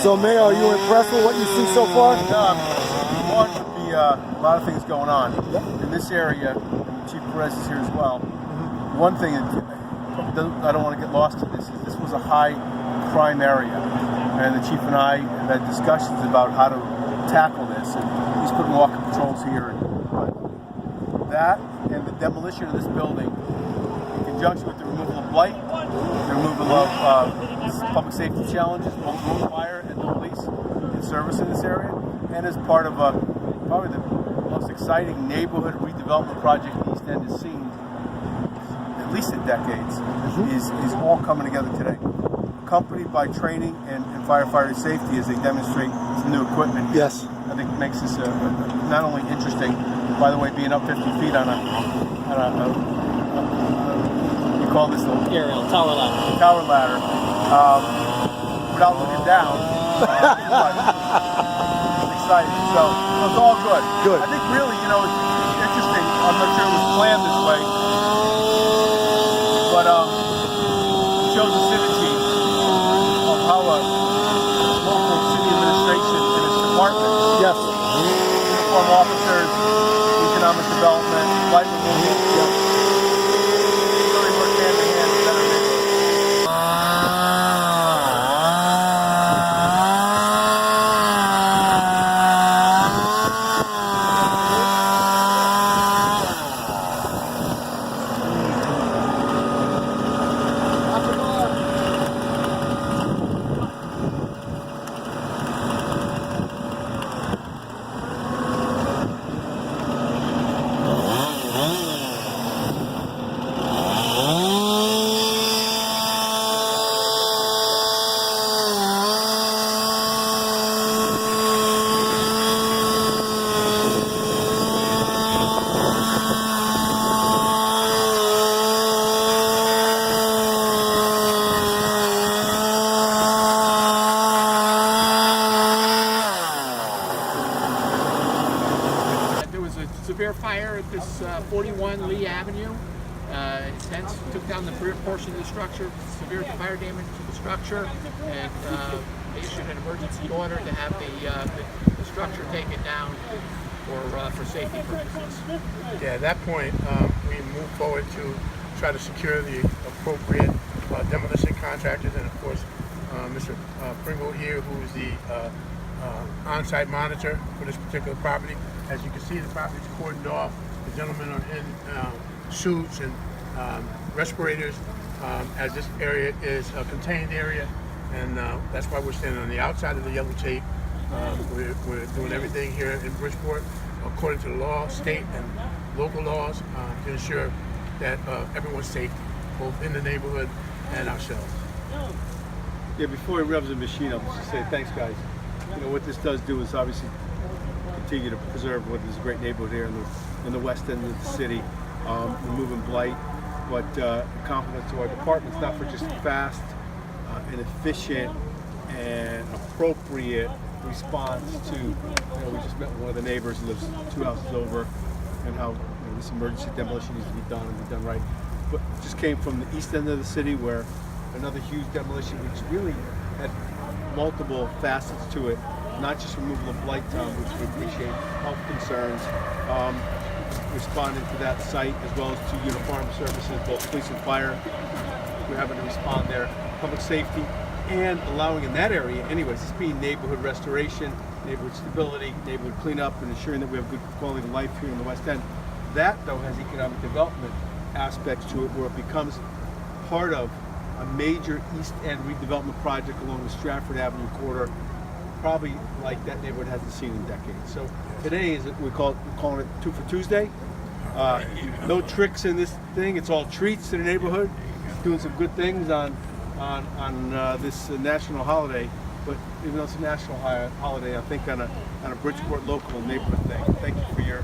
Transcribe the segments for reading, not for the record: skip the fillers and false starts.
So, Mayor, are you impressed with what you see so far? One would be a lot of things going on in this area, and Chief Perez is here as well. One thing that I don't want to get lost in this is this was a high crime area, and the Chief and I have had discussions about how to tackle this, and he's putting walking patrols here. But that and the demolition of this building, in conjunction with the removal of blight, the removal of public safety challenges, both road fire and the police in service in this area, and as part of probably the most exciting neighborhood redevelopment project the East End has seen, at least in decades, is all coming together today. Accompanied by training and firefighter safety as they demonstrate some new equipment. Yes. I think makes this not only interesting, by the way, being up 50 feet on a you call this aerial tower ladder. Tower ladder, without looking down. Exciting. So it's all good. Good. I think really, it's interesting. I'm not sure it was planned this way, but it shows the synergy of how a local city administration and its departments, Yes. uniform officers, economic development, light removal, really work hand in hand to better Severe fire at this 41 Lee Avenue. Hence took down the rear portion of the structure, severe fire damage to the structure, and they issued an emergency order to have the structure taken down for safety purposes. Yeah, at that point, we moved forward to try to secure the appropriate demolition contractors, and of course, Mr. Pringle here, who is the on-site monitor for this particular property. As you can see, the property is cordoned off. The gentlemen are in suits and respirators, as this area is a contained area, and that's why we're standing on the outside of the yellow tape. We're doing everything here in Bridgeport according to the law, state and local laws, to ensure that everyone's safe, both in the neighborhood and ourselves. Yeah, before he revs the machine up, just say thanks, guys. What this does do is obviously continue to preserve what is a great neighborhood here in the west end of the city, removing blight, but compliments to our departments, not for just fast and efficient and appropriate response to, we just met with one of the neighbors who lives 2 houses over, and how this emergency demolition needs to be done and be done right. But it just came from the east end of the city, where another huge demolition, which really had multiple facets to it, not just removal of blight, which we appreciate, health concerns, responding to that site, as well as to uniformed services, both police and fire. We're having to respond there, public safety, and allowing in that area, anyways, this being neighborhood restoration, neighborhood stability, neighborhood cleanup, and ensuring that we have good quality of life here in the West End. That, though, has economic development aspects to it, where it becomes part of a major East End redevelopment project along the Stratford Avenue corridor, probably like that neighborhood hasn't seen in decades. So today we're calling it 2 for Tuesday. No tricks in this thing. It's all treats to the neighborhood. Doing some good things on this national holiday. But even though it's a national holiday, I think on a Bridgeport local and neighborhood thing. Thank you for your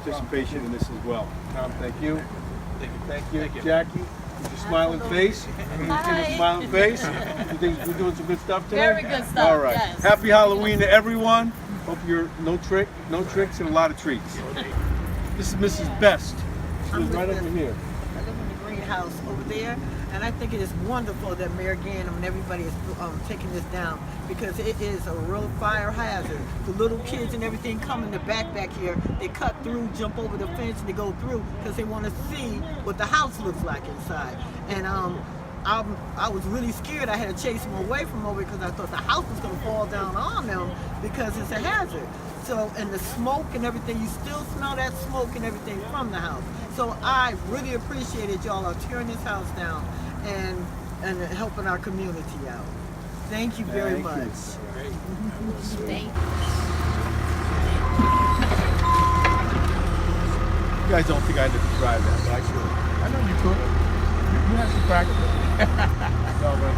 participation in this as well. Tom, thank you. Thank you. Jackie. With your smiling face. Hi. Smiling face. You think we're doing some good stuff today? Very good stuff. All right. Yes. Happy Halloween to everyone. Hope you're no tricks, and a lot of treats. This is Mrs. Best. She lives right over here. I live in the greenhouse over there. And I think it is wonderful that Mayor Ganem and everybody is taking this down, because it is a real fire hazard. The little kids and everything come in the back here, they cut through, jump over the fence, and they go through because they want to see what the house looks like inside. And I was really scared. I had to chase them away from over because I thought the house was going to fall down on them because it's a hazard. So, and the smoke and everything, you still smell that smoke and everything from the house. So I really appreciated y'all are tearing this house down and helping our community out. Thank you very much. Thank you. You guys don't think I had to drive that, but I should. I know you could. You have to practice. No, but